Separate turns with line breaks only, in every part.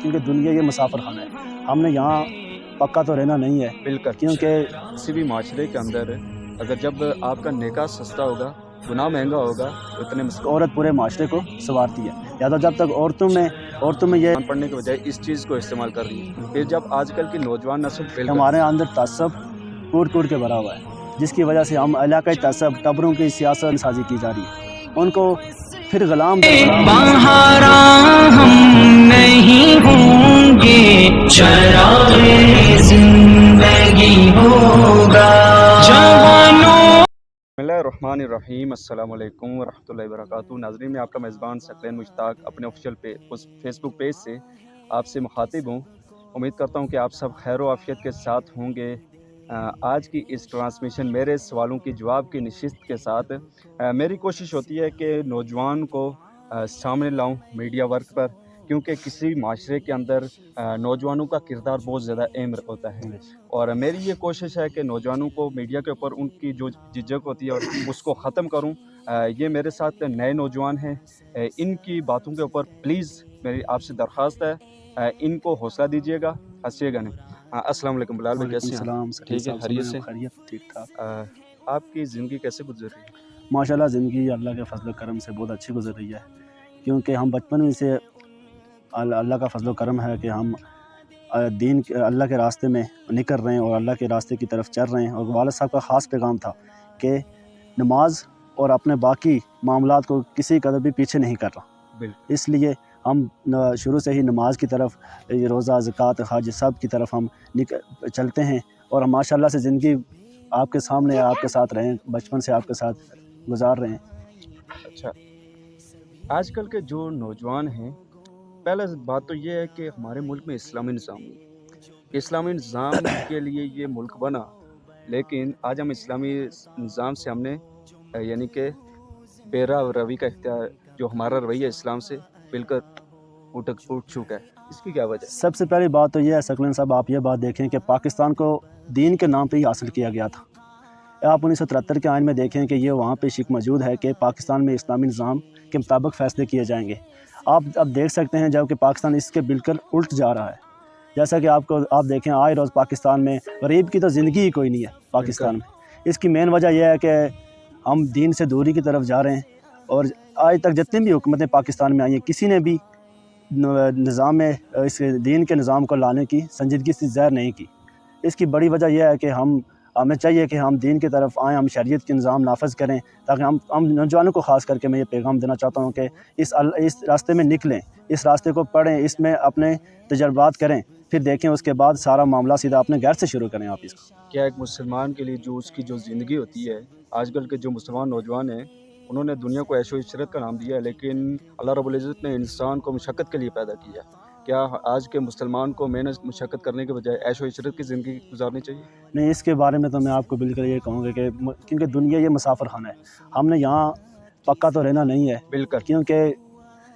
کیونکہ دنیا یہ مسافر خانہ ہے، ہم نے یہاں پکا تو رہنا نہیں ہے،
بالکل،
کیونکہ
کسی بھی معاشرے کے اندر اگر جب آپ کا نکاح سستا ہوگا، گناہ مہنگا ہوگا تو اتنے
عورت پورے معاشرے کو سنوارتی ہے، لہٰذا جب تک عورتوں میں یہ
قرآن پڑھنے کے بجائے اس چیز کو استعمال کر رہی ہے. پھر جب آج کل کی نوجوان نسل
ہمارے اندر تعصب کوٹ کے بھرا ہوا ہے، جس کی وجہ سے ہم علاقائی تعصب ٹبروں کی سیاست سازی کی جا رہی ہے، ان کو پھر غلام
ہم نہیں ہوں گے، چراغ زندگی ہوگا جوانوں.
بسم اللہ الرحمن الرحیم. السلام علیکم ورحمۃ اللہ وبرکاتہ. ناظرین، میں آپ کا میزبان ثقلین مشتاق اپنے آفیشیل فیس بک پیج سے آپ سے مخاطب ہوں. امید کرتا ہوں کہ آپ سب خیر و عافیت کے ساتھ ہوں گے. آج کی اس ٹرانسمیشن میرے سوالوں کی جواب کی نشست کے ساتھ میری کوشش ہوتی ہے کہ نوجوان کو سامنے لاؤں میڈیا ورک پر، کیونکہ کسی معاشرے کے اندر نوجوانوں کا کردار بہت زیادہ اہم ہوتا ہے، اور میری یہ کوشش ہے کہ نوجوانوں کو میڈیا کے اوپر ان کی جو جھجک ہوتی ہے اس کو ختم کروں. یہ میرے ساتھ نئے نوجوان ہیں، ان کی باتوں کے اوپر پلیز میری آپ سے درخواست ہے، ان کو حوصلہ دیجیے گا، ہنسیے گا نہیں. السلام علیکم بلال بھائی، کیسے ہیں؟
السلام.
ٹھیک ہے، خیریت سے؟
خیریت، ٹھیک ٹھاک.
آپ کی زندگی کیسے گزر رہی ہے؟
ماشاءاللہ زندگی اللہ کے فضل و کرم سے بہت اچھی گزر رہی ہے، کیونکہ ہم بچپن میں سے اللہ کا فضل و کرم ہے کہ ہم دین اللہ کے راستے میں نکل رہے ہیں اور اللہ کے راستے کی طرف چل رہے ہیں. اور والد صاحب کا خاص پیغام تھا کہ نماز اور اپنے باقی معاملات کو کسی قدر بھی پیچھے نہیں کر رہا. اس لیے ہم شروع سے ہی نماز کی طرف، روزہ، زکوٰۃ، حج سب کی طرف ہم چلتے ہیں، اور ہم ماشاءاللہ سے زندگی آپ کے سامنے آپ کے ساتھ رہیں، بچپن سے آپ کے ساتھ گزار رہے ہیں.
اچھا، آج کل کے جو نوجوان ہیں، پہلے بات تو یہ ہے کہ ہمارے ملک میں اسلامی نظام نہیں. اسلامی نظام کے لیے یہ ملک بنا، لیکن آج ہم اسلامی نظام سے ہم نے یعنی کہ پیرا روی کا اختیار، جو ہمارا رویہ اسلام سے بالکل اٹھ چکا ہے. اس کی کیا وجہ ہے؟
سب سے پہلی بات تو یہ ہے ثقلین صاحب، آپ یہ بات دیکھیں کہ پاکستان کو دین کے نام پہ ہی حاصل کیا گیا تھا. آپ 1973 کے آئین میں دیکھیں کہ یہ وہاں پہ شک موجود ہے کہ پاکستان میں اسلامی نظام کے مطابق فیصلے کیے جائیں گے. آپ اب دیکھ سکتے ہیں جب کہ پاکستان اس کے بالکل الٹ جا رہا ہے. جیسا کہ آپ دیکھیں آئے روز پاکستان میں غریب کی تو زندگی ہی کوئی نہیں ہے پاکستان میں. اس کی مین وجہ یہ ہے کہ ہم دین سے دوری کی طرف جا رہے ہیں، اور آج تک جتنی بھی حکومتیں پاکستان میں آئی ہیں، کسی نے بھی نظام میں اس دین کے نظام کو لانے کی سنجیدگی سے ظاہر نہیں کی. اس کی بڑی وجہ یہ ہے کہ ہمیں چاہیے کہ ہم دین کی طرف آئیں، ہم شریعت کے نظام نافذ کریں، تاکہ ہم نوجوانوں کو خاص کر کے میں یہ پیغام دینا چاہتا ہوں کہ اس راستے میں نکلیں، اس راستے کو پڑھیں، اس میں اپنے تجربات کریں، پھر دیکھیں اس کے بعد سارا معاملہ سیدھا اپنے گھر سے شروع کریں. آپ اس کو
کیا ایک مسلمان کے لیے جو اس کی جو زندگی ہوتی ہے، آج کل کے جو مسلمان نوجوان ہیں انہوں نے دنیا کو عیش و عشرت کا نام دیا ہے، لیکن اللہ رب العزت نے انسان کو مشقت کے لیے پیدا کیا. کیا آج کے مسلمان کو محنت مشقت کرنے کے بجائے عیش و عشرت کی زندگی گزارنی چاہیے؟
نہیں، اس کے بارے میں تو میں آپ کو بالکل یہ کہوں گا کہ کیونکہ دنیا یہ مسافر خانہ ہے، ہم نے یہاں پکا تو رہنا نہیں ہے.
بالکل،
کیونکہ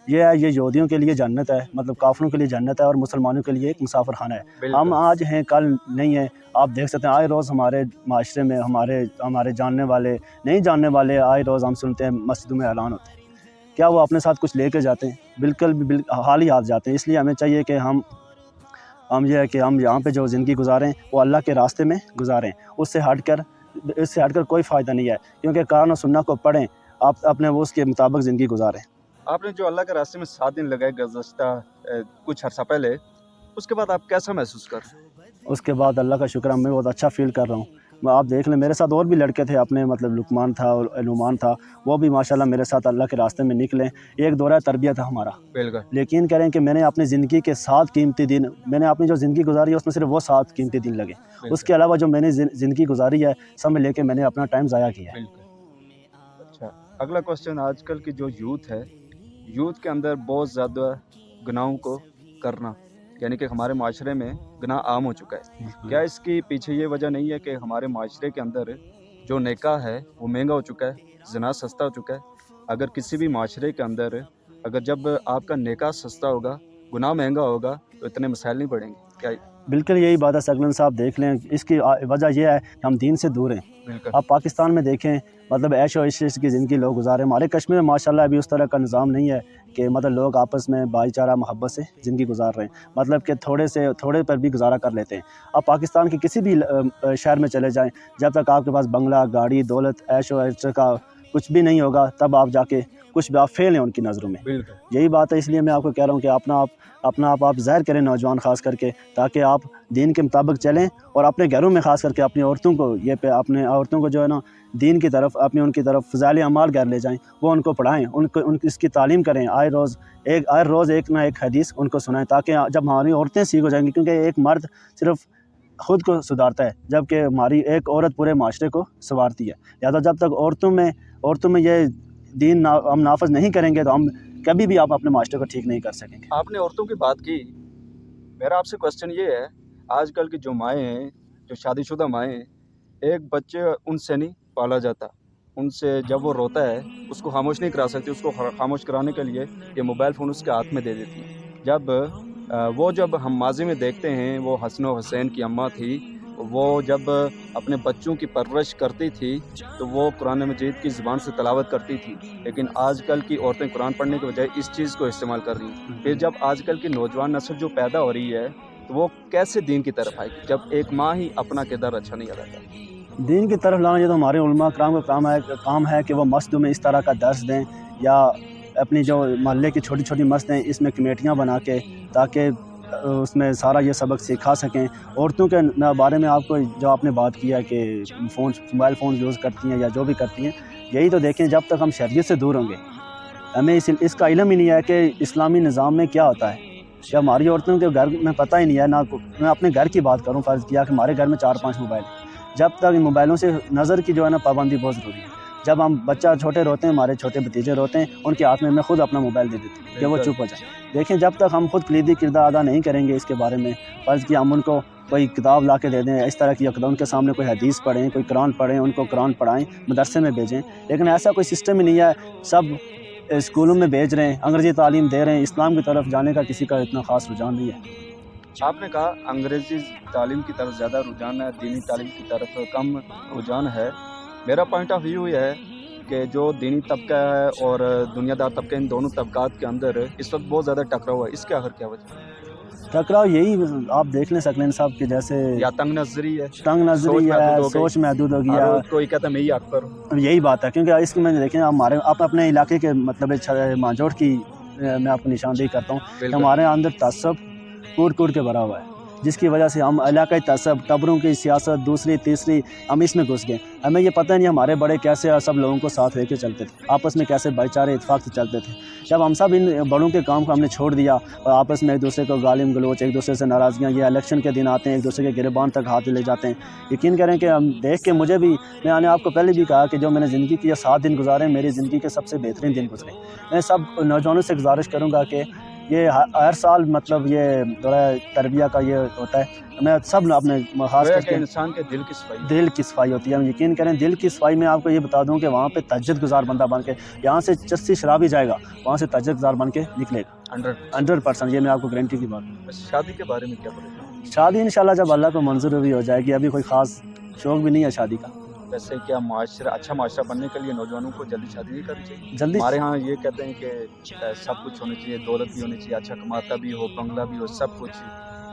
یہ یہودیوں کے لیے جنت ہے، مطلب کافروں کے لیے جنت ہے، اور مسلمانوں کے لیے ایک مسافر خانہ ہے. ہم آج ہیں، کل نہیں ہیں. آپ دیکھ سکتے ہیں آئے روز ہمارے معاشرے میں ہمارے جاننے والے، نہیں جاننے والے، آئے روز ہم سنتے ہیں مسجدوں میں اعلان ہوتے ہیں. کیا وہ اپنے ساتھ کچھ لے کے جاتے ہیں؟ بالکل بھی حالی ہاتھ جاتے ہیں. اس لیے ہمیں چاہیے کہ ہم یہ ہے کہ ہم یہاں پہ جو زندگی گزاریں وہ اللہ کے راستے میں گزاریں. اس سے ہٹ کر کوئی فائدہ نہیں ہے، کیونکہ قرآن و سنت کو پڑھیں، آپ اپنے اس کے مطابق زندگی گزاریں.
آپ نے جو اللہ کے راستے میں 7 دن لگائے گزشتہ کچھ عرصہ پہلے، اس کے بعد آپ کیسا محسوس کر رہے ہیں؟
اس کے بعد اللہ کا شکر ہے، میں بہت اچھا فیل کر رہا ہوں. آپ دیکھ لیں میرے ساتھ اور بھی لڑکے تھے اپنے، مطلب لقمان تھا اور نعمان تھا، وہ بھی ماشاءاللہ میرے ساتھ اللہ کے راستے میں نکلے. ایک دورہ تربیت تھا ہمارا. یقین کریں کہ میں نے اپنی زندگی کے 7 قیمتی دن، میں نے اپنی جو زندگی گزاری ہے اس میں صرف وہ 7 قیمتی دن لگے. اس کے علاوہ جو میں نے زندگی گزاری ہے سب میں لے کے میں نے اپنا ٹائم ضائع کیا ہے.
اچھا، اگلا کوسچن، آج کل کی جو یوتھ ہے، یوتھ کے اندر بہت زیادہ گناہوں کو کرنا، یعنی کہ ہمارے معاشرے میں گناہ عام ہو چکا ہے. کیا اس کی پیچھے یہ وجہ نہیں ہے کہ ہمارے معاشرے کے اندر جو نکاح ہے وہ مہنگا ہو چکا ہے، زنا سستا ہو چکا ہے؟ اگر کسی بھی معاشرے کے اندر اگر جب آپ کا نکاح سستا ہوگا، گناہ مہنگا ہوگا، تو اتنے مسائل نہیں پڑیں گے. کیا
بالکل یہی بات ہے سکلین صاحب، دیکھ لیں اس کی وجہ یہ ہے کہ ہم دین سے دور ہیں۔
بالکل
آپ پاکستان میں دیکھیں مطلب عیش و عشرت کی زندگی لوگ گزارے، ہمارے کشمیر میں ماشاءاللہ ابھی اس طرح کا نظام نہیں ہے کہ مطلب لوگ آپس میں بھائی چارہ محبت سے زندگی گزار رہے ہیں، مطلب کہ تھوڑے پر بھی گزارا کر لیتے ہیں۔ آپ پاکستان کے کسی بھی شہر میں چلے جائیں، جب تک آپ کے پاس بنگلہ، گاڑی، دولت، عیش و عشرت کا کچھ بھی نہیں ہوگا، تب آپ جا کے کچھ بھی آپ فیل ہیں ان کی نظروں میں۔
بالکل
یہی بات ہے، اس لیے میں آپ کو کہہ رہا ہوں کہ اپنا آپ ظاہر کریں، نوجوان خاص کر کے، تاکہ آپ دین کے مطابق چلیں، اور اپنے گھروں میں خاص کر کے اپنی عورتوں کو اپنے عورتوں کو جو ہے نا دین کی طرف، ان کی طرف فضائل اعمال گھر لے جائیں، وہ ان کو پڑھائیں، ان اس کی تعلیم کریں، ہر روز ایک نہ ایک حدیث ان کو سنائیں، تاکہ جب ہماری عورتیں سیکھ ہو جائیں گی، کیونکہ ایک مرد صرف خود کو سدھارتا ہے، جبکہ ہماری ایک عورت پورے معاشرے کو سنوارتی ہے۔ لہٰذا جب تک عورتوں میں یہ دین ہم نافذ نہیں کریں گے تو ہم کبھی بھی آپ اپنے معاشرے کو ٹھیک نہیں کر سکیں گے۔
آپ نے عورتوں کی بات کی، میرا آپ سے کوشچن یہ ہے، آج کل کی جو مائیں ہیں، جو شادی شدہ مائیں ہیں، ایک بچے ان سے نہیں پالا جاتا، ان سے جب وہ روتا ہے اس کو خاموش نہیں کرا سکتی، اس کو خاموش کرانے کے لیے یہ موبائل فون اس کے ہاتھ میں دے دیتی ہیں۔ جب ہم ماضی میں دیکھتے ہیں، وہ حسن و حسین کی اماں تھی، وہ جب اپنے بچوں کی پرورش کرتی تھی تو وہ قرآن مجید کی زبان سے تلاوت کرتی تھی، لیکن آج کل کی عورتیں قرآن پڑھنے کے بجائے اس چیز کو استعمال کر رہی ہیں۔ پھر جب آج کل کی نوجوان نسل جو پیدا ہو رہی ہے تو وہ کیسے دین کی طرف آئے گی جب ایک ماں ہی اپنا کردار اچھا نہیں ادا کرتی؟
دین کی طرف لانا یہ تو ہمارے علماء کرام کا کام ہے کہ وہ مسجدوں میں اس طرح کا درس دیں، یا اپنی جو محلے کی چھوٹی چھوٹی مسجدیں اس میں کمیٹیاں بنا کے، تاکہ اس میں سارا یہ سبق سکھا سکیں۔ عورتوں کے بارے میں آپ کو جو آپ نے بات کیا کہ موبائل فون یوز کرتی ہیں یا جو بھی کرتی ہیں، یہی تو دیکھیں، جب تک ہم شریعت سے دور ہوں گے، ہمیں اس کا علم ہی نہیں ہے کہ اسلامی نظام میں کیا ہوتا ہے، کہ ہماری عورتوں کے گھر میں پتہ ہی نہیں ہے۔ نہ میں اپنے گھر کی بات کروں، فرض کیا کہ ہمارے گھر میں 4-5 موبائل ہیں، جب تک ان موبائلوں سے نظر کی جو ہے نا پابندی بہت ضروری ہے۔ جب ہم بچہ چھوٹے روتے ہیں، ہمارے چھوٹے بھتیجے روتے ہیں، ان کے ہاتھ میں خود اپنا موبائل دے دیتے ہیں کہ وہ چپ ہو جائیں۔ دیکھیں، جب تک ہم خود کلیدی کردار ادا نہیں کریں گے اس کے بارے میں، فرض کیا ہم ان کو کوئی کتاب لا کے دے دیں، اس طرح کی ان کے سامنے کوئی حدیث پڑھیں، کوئی قرآن پڑھیں، ان کو قرآن پڑھائیں، مدرسے میں بھیجیں، لیکن ایسا کوئی سسٹم ہی نہیں ہے۔ سب اسکولوں میں بھیج رہے ہیں، انگریزی تعلیم دے رہے ہیں، اسلام کی طرف جانے کا کسی کا اتنا خاص رجحان نہیں ہے۔
آپ نے کہا انگریزی تعلیم کی طرف زیادہ رجحان ہے، دینی تعلیم کی طرف کم رجحان ہے۔ میرا پوائنٹ آف ویو یہ ہے کہ جو دینی طبقہ ہے اور دنیا دار طبقہ، ان دونوں طبقات کے اندر اس وقت بہت زیادہ ٹکراؤ ہے۔ اس کے آخر کیا وجہ ہے؟
ٹکراؤ یہی آپ دیکھ لیں سکلین صاحب کہ جیسے
یا تنگ نظری ہے،
تنگ نظری ہے، سوچ محدود ہو گیا،
کوئی کہتا ہے میں ہی حق پر ہوں۔
یہی بات ہے، کیونکہ اس میں دیکھیں آپ اپنے علاقے کے مطلب مانجوڑ کی میں آپ کو نشاندہی کرتا ہوں کہ ہمارے اندر تعصب کوٹ کے بھرا ہوا ہے، جس کی وجہ سے ہم علاقائی تعصب، قبروں کی سیاست، دوسری تیسری، ہم اس میں گھس گئے۔ ہمیں یہ پتہ نہیں ہمارے بڑے کیسے سب لوگوں کو ساتھ لے کے چلتے تھے، آپس میں کیسے بھائی چارے اتفاق سے چلتے تھے۔ جب ہم سب ان بڑوں کے کام کو ہم نے چھوڑ دیا اور آپس میں ایک دوسرے کو گالم گلوچ، ایک دوسرے سے ناراضگیاں، یہ الیکشن کے دن آتے ہیں ایک دوسرے کے گریبان تک ہاتھ لے جاتے ہیں۔ یقین کریں کہ ہم دیکھ کے میں نے آپ کو پہلے بھی کہا کہ جو میں نے زندگی کی 7 دن گزارے ہیں، میری زندگی کے سب سے بہترین دن گزرے۔ میں سب نوجوانوں سے گزارش کروں گا کہ یہ ہر سال مطلب یہ دورہ تربیہ کا یہ ہوتا ہے، میں سب اپنے خاص کر کے
انسان کے دل کی صفائی
ہوتی ہے۔ ہم یقین کریں دل کی صفائی میں آپ کو یہ بتا دوں کہ وہاں پہ تہجد گزار بندہ بن کے، یہاں سے چسی شرابی جائے گا، وہاں سے تہجد گزار بن کے نکلے گا 100%۔ یہ میں آپ کو گارنٹی کی بات ہوں۔
شادی کے بارے میں کیا بولیں؟
شادی انشاءاللہ جب اللہ کو منظور بھی ہو جائے گی، ابھی کوئی خاص شوق بھی نہیں ہے شادی کا۔
ویسے کیا اچھا معاشرہ بننے کے لیے نوجوانوں کو جلدی شادی نہیں کرنی چاہیے؟
جلدی
ہمارے ہاں یہ کہتے ہیں کہ سب کچھ ہونا چاہیے، دولت بھی ہونی چاہیے، اچھا کماتا بھی ہو، بنگلہ بھی ہو، سب کچھ۔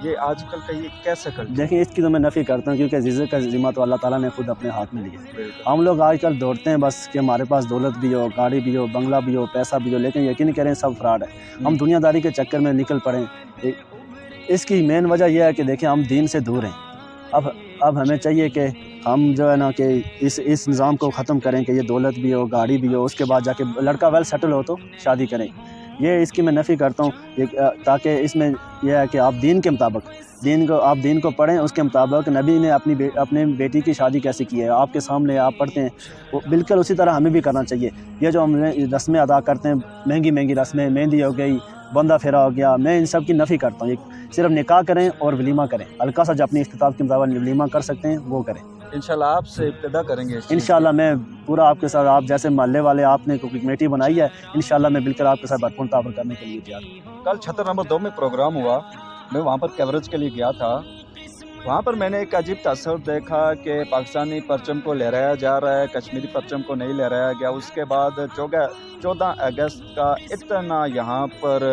یہ آج کل کا یہ کیسا کر
دیکھیں، اس کی تو میں نفی کرتا ہوں، کیونکہ عزت کا ذمہ تو اللہ تعالیٰ نے خود اپنے ہاتھ میں لیا۔ ہم لوگ آج کل دوڑتے ہیں بس کہ ہمارے پاس دولت بھی ہو، گاڑی بھی ہو، بنگلہ بھی ہو، پیسہ بھی ہو، لیکن یقین کریں سب فراڈ ہے۔ ہم دنیا داری کے چکر میں نکل پڑے ہیں۔ اس کی مین وجہ یہ ہے کہ دیکھیں ہم دین سے دور ہیں۔ اب ہمیں چاہیے کہ ہم جو ہے نا کہ اس نظام کو ختم کریں کہ یہ دولت بھی ہو، گاڑی بھی ہو، اس کے بعد جا کے لڑکا ویل سیٹل ہو تو شادی کریں۔ یہ اس کی میں نفی کرتا ہوں، تاکہ اس میں یہ ہے کہ آپ دین کے مطابق آپ دین کو پڑھیں، اس کے مطابق نبی نے اپنے بیٹی کی شادی کیسے کی ہے آپ کے سامنے آپ پڑھتے ہیں، وہ بالکل اسی طرح ہمیں بھی کرنا چاہیے۔ یہ جو ہم رسمیں ادا کرتے ہیں، مہنگی رسمیں، مہندی ہو گئی، بندہ پھیرا ہو گیا، میں ان سب کی نفی کرتا ہوں۔ صرف نکاح کریں اور ولیمہ کریں، ہلکا سا جو اپنی استطاعت کے مطابق ولیمہ کر سکتے ہیں وہ کریں۔
انشاءاللہ آپ سے ابتدا کریں گے
انشاءاللہ میں پورا آپ کے ساتھ، آپ جیسے محلے والے آپ نے کوئی کمیٹی بنائی ہے، انشاءاللہ میں بالکل آپ کے ساتھ بھرپور تعاون کرنے کے لیے تیار ہوں۔
کل چھتر نمبر 2 میں پروگرام ہوا، میں وہاں پر کوریج کے لیے گیا تھا، وہاں پر میں نے ایک عجیب تصور دیکھا کہ پاکستانی پرچم کو لہرایا جا رہا ہے، کشمیری پرچم کو نہیں لہرایا گیا. اس کے بعد 14 اگست کا اتنا یہاں پر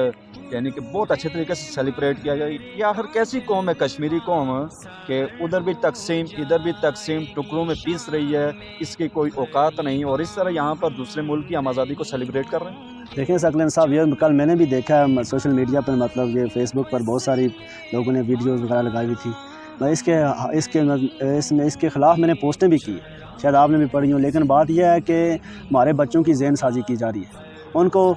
یعنی کہ بہت اچھے طریقے سے سیلیبریٹ کیا گیا. یہ آخر کیسی قوم ہے کشمیری قوم کہ ادھر بھی تقسیم ادھر بھی تقسیم، ٹکڑوں میں پیس رہی ہے، اس کی کوئی اوقات نہیں، اور اس طرح یہاں پر دوسرے ملک کی ہم آزادی کو سیلیبریٹ کر رہے ہیں.
دیکھیں ثقلین صاحب، یہ کل میں نے بھی دیکھا ہے سوشل میڈیا پر، مطلب یہ فیس بک پر بہت ساری لوگوں نے ویڈیوز وغیرہ لگائی ہوئی تھی. میں اس کے خلاف میں نے پوسٹیں بھی کی، شاید آپ نے بھی پڑھی ہوں. لیکن بات یہ ہے کہ ہمارے بچوں کی ذہن سازی کی جا رہی ہے، ان کو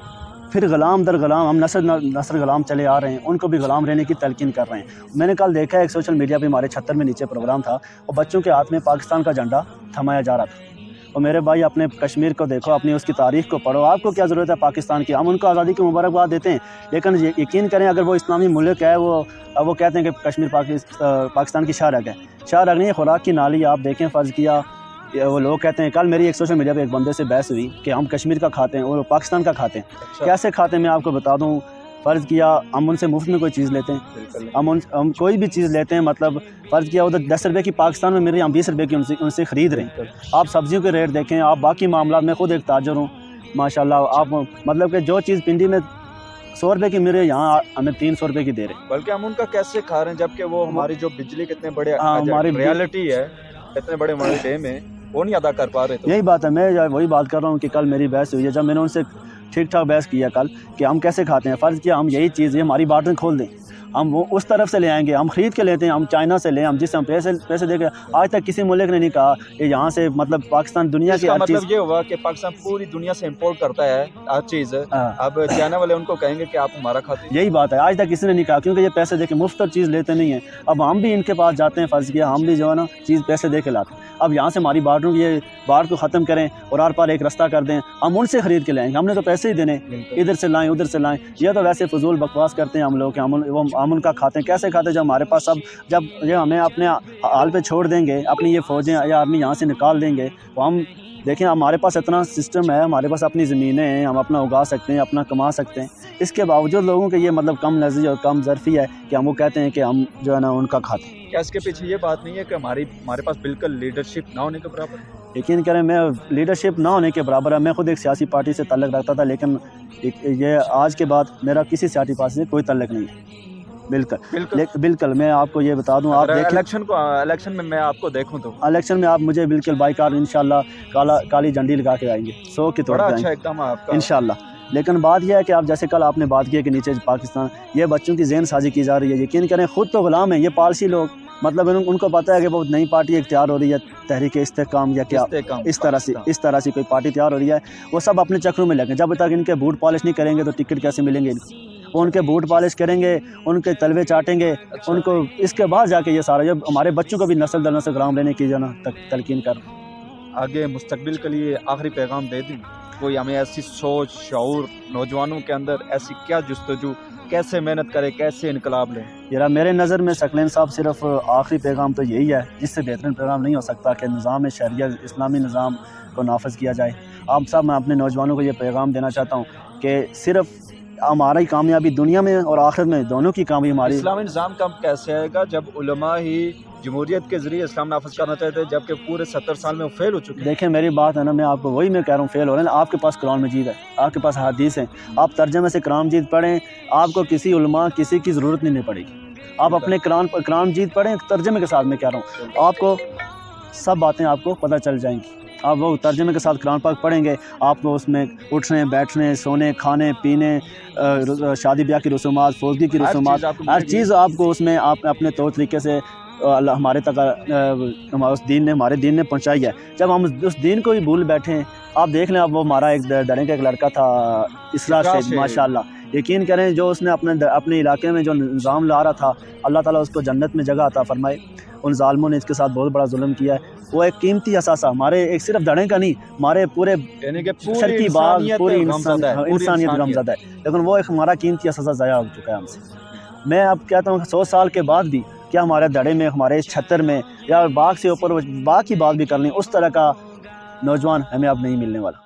پھر غلام در غلام، ہم نسل غلام چلے آ رہے ہیں، ان کو بھی غلام رہنے کی تلقین کر رہے ہیں. میں نے کل دیکھا ایک سوشل میڈیا پہ ہمارے 76 میں نیچے پروگرام تھا، اور بچوں کے ہاتھ میں پاکستان کا جھنڈا تھمایا جا رہا تھا. اور میرے بھائی اپنے کشمیر کو دیکھو، اپنی اس کی تاریخ کو پڑھو. آپ کو کیا ضرورت ہے پاکستان کی؟ ہم ان کو آزادی کی مبارکباد دیتے ہیں، لیکن یقین کریں اگر وہ اسلامی ملک ہے، وہ کہتے ہیں کہ کشمیر پاکستان کی شاہ رگ ہے. شاہ رگ نہیں، خوراک کی نالی. آپ دیکھیں، فرض کیا وہ لوگ کہتے ہیں، کل میری ایک سوشل میڈیا پہ ایک بندے سے بحث ہوئی کہ ہم کشمیر کا کھاتے ہیں اور پاکستان کا کھاتے ہیں. کیسے کھاتے ہیں میں آپ کو بتا دوں. فرض کیا ہم ان سے مفت میں کوئی چیز لیتے ہیں، ہم کوئی بھی چیز لیتے ہیں، مطلب فرض کیا ادھر 10 روپے کی پاکستان میں مل رہی ہے، ہم 20 روپے کی ان سے خرید رہے ہیں. آپ سبزیوں کے ریٹ دیکھیں، آپ باقی معاملات میں خود ایک تاجر ہوں ماشاءاللہ. آپ مطلب کہ جو چیز پنڈی میں 100 روپے کی مل رہی ہے، یہاں ہمیں 300 روپے کی دے رہے ہیں.
بلکہ ہم ان کا کیسے کھا رہے ہیں، جبکہ وہ ہماری جو بجلی کتنے بڑے
ہماری
ریالٹی ہے، اتنے بڑے ہمارے ڈے میں وہ نہیں ادا کر پا رہے.
یہی بات ہے، میں وہی بات کر رہا ہوں کہ کل میری بحث ہوئی ہے، جب میں نے ان سے ٹھیک ٹھاک بحث کیا کل کہ ہم کیسے کھاتے ہیں. فرض کیا ہم یہی چیز ہماری بارڈر کھول دیں، ہم وہ اس طرف سے لے آئیں گے، ہم خرید کے لیتے ہیں، ہم چائنا سے لیں، ہم جس سے ہم پیسے دے کے. آج تک کسی ملک نے نہیں کہا کہ یہاں سے مطلب پاکستان دنیا
اس
کی
کا
ہر چیز.
مطلب یہ ہوا کہ پاکستان پوری دنیا سے امپورٹ کرتا ہے ہر چیز. اب چائنا والے ان کو کہیں گے کہ آپ ہمارا کھاتے ہیں.
یہی بات ہے، آج تک کسی نے نہیں کہا، کیونکہ یہ پیسے دے کے مفت چیز لیتے نہیں ہیں. اب ہم بھی ان کے پاس جاتے ہیں، فرض کیا ہم بھی جو ہے نا چیز پیسے دے کے لاتے ہیں. اب یہاں سے ہماری باڑ کو ختم کریں اور آر پار ایک رستہ کر دیں، ہم ان سے خرید کے لائیں گے. ہم نے تو پیسے ہی دینے، ادھر سے لائیں ادھر سے لائیں. یہ تو ویسے فضول بکواس کرتے ہیں ہم لوگ کہ ہم ان کا کھاتے ہیں. کیسے کھاتے ہیں جب ہمارے پاس جب یہ ہمیں اپنے حال پہ چھوڑ دیں گے، اپنی یہ فوجیں یا آرمی یہاں سے نکال دیں گے، تو ہم دیکھیں ہمارے پاس اتنا سسٹم ہے، ہمارے پاس اپنی زمینیں ہیں، ہم اپنا اگا سکتے ہیں، اپنا کما سکتے ہیں. اس کے باوجود لوگوں کے یہ مطلب کم نظری اور کم ظرفی ہے کہ ہم وہ کہتے ہیں کہ ہم جو ہے نا ان کا کھاتے ہیں.
کیا اس کے پیچھے یہ بات نہیں ہے کہ ہمارے پاس بالکل لیڈرشپ نہ ہونے کے برابر ہے؟
یقین کریں، میں لیڈرشپ نہ ہونے کے برابر ہے. میں خود ایک سیاسی پارٹی سے تعلق رکھتا تھا، لیکن یہ آج کے بعد میرا کسی سیاسی پارٹی سے کوئی تعلق نہیں ہے. بالکل میں آپ کو یہ بتا دوں، آپ دیکھیں
الیکشن میں آپ کو دیکھوں تو
الیکشن میں آپ مجھے بالکل بائی کار انشاءاللہ کالی جھنڈی لگا کے آئیں گے، 100 کے طور
بڑا
پہ
اچھا
آئیں
اقدام ہے آپ کا
انشاءاللہ. لیکن بات یہ ہے کہ آپ جیسے کل آپ نے بات کی کہ نیچے پاکستان، یہ بچوں کی ذہن سازی کی جا رہی ہے. یقین کریں خود تو غلام ہیں یہ پالسی لوگ، مطلب ان کو پتہ ہے کہ وہ نئی پارٹی اختیار ہو رہی ہے، تحریک استحکام یا کیا اس طرح سے کوئی پارٹی تیار ہو رہی ہے. وہ سب اپنے چکروں میں لگے، جب تک ان کے بوٹ پالش نہیں کریں گے تو ٹکٹ کیسے ملیں گے ان کو. وہ ان کے بوٹ پالش کریں گے، ان کے تلوے چاٹیں گے ان کو، اس کے بعد جا کے یہ سارا جب ہمارے بچوں کو بھی نسل در نسل غلام رہنے کی جو نا تلقین کر.
آگے مستقبل کے لیے آخری پیغام دے دیں، کوئی ہمیں ایسی سوچ شعور نوجوانوں کے اندر ایسی کیا جستجو، کیسے محنت کرے، کیسے انقلاب لیں؟
ذرا میرے نظر میں ثقلین صاحب صرف آخری پیغام تو یہی ہے، جس سے بہترین پیغام نہیں ہو سکتا، کہ نظام شریعت اسلامی نظام کو نافذ کیا جائے. آپ صاحب میں اپنے نوجوانوں کو یہ پیغام دینا چاہتا ہوں کہ صرف ہماری کامیابی دنیا میں اور آخرت میں دونوں کی کامیابی ہماری.
اسلامی نظام کم کیسے آئے گا جب علماء ہی جمہوریت کے ذریعے اسلام نافذ کرنا چاہتے ہیں، جبکہ پورے 70 سال میں وہ فیل ہو چکے ہیں؟
دیکھیں میری بات ہے نا، میں آپ کو وہی میں کہہ رہا ہوں، فیل ہو رہے ہیں. آپ کے پاس قرآن مجید ہے، آپ کے پاس حدیث ہیں، آپ ترجمے سے قرآن مجید پڑھیں، آپ کو کسی علماء کسی کی ضرورت نہیں پڑے گی. آپ اپنے قرآن مجید پڑھیں ترجمے کے ساتھ، میں کہہ رہا ہوں آپ کو سب باتیں آپ کو پتہ چل جائیں گی. آپ وہ ترجمے کے ساتھ قرآن پاک پڑھیں گے، آپ کو اس میں اٹھنے بیٹھنے سونے کھانے پینے شادی بیاہ کی رسومات فوجگی کی رسومات ہر چیز آپ کو اس میں آپ اپنے طور طریقے سے اللہ ہمارے تک ہمارے دین نے پہنچائی ہے. جب ہم اس دین کو ہی بھول بیٹھیں، آپ دیکھ لیں، اب وہ ہمارا ایک ڈرے کا ایک لڑکا تھا اسرا سے ماشاءاللہ، یقین کریں جو اس نے اپنے علاقے میں جو نظام لا رہا تھا، اللہ تعالیٰ اس کو جنت میں جگہ عطا فرمائے. ان ظالموں نے اس کے ساتھ بہت بڑا ظلم کیا ہے. وہ ایک قیمتی اثاثہ ہمارے ایک صرف دڑے کا نہیں، ہمارے پورے
یعنی کہ
شرقی باغ پوری انسانیت غمزدہ ہے، لیکن وہ ایک ہمارا قیمتی اثاثہ ضائع ہو چکا ہے ہم سے. میں اب کہتا ہوں 100 سال کے بعد بھی کیا ہمارے دڑے میں، ہمارے اس چھتر میں یا باغ سے اوپر باغ کی بات بھی کر لیں، اس طرح کا نوجوان ہمیں اب نہیں ملنے والا.